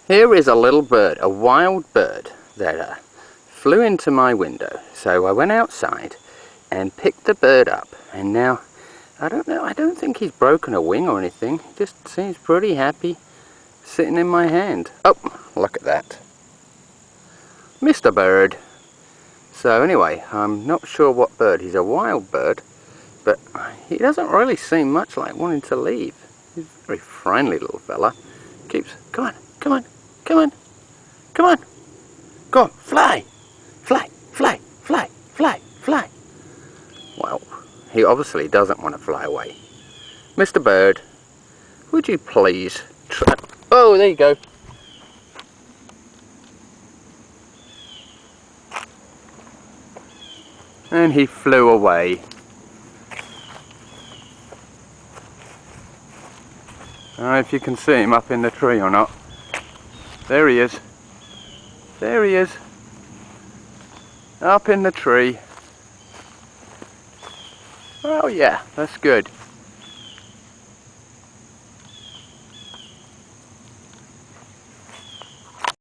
Here is a little bird, a wild bird, that flew into my window. So I went outside and picked the bird up, and now, I don't know, I don't think he's broken a wing or anything. He just seems pretty happy sitting in my hand. Oh, look at that. Mr. Bird. So anyway, I'm not sure what bird. He's a wild bird, but he doesn't really seem much like wanting to leave. He's a very friendly little fella. Keeps, come on, come on, come on, come on. Go on, fly, fly, fly, fly, fly, fly. Well, he obviously doesn't want to fly away. Mr. Bird, would you please try... Oh, there you go. And he flew away. I don't know if you can see him up in the tree or not. There he is. There he is. Up in the tree. Oh yeah, that's good.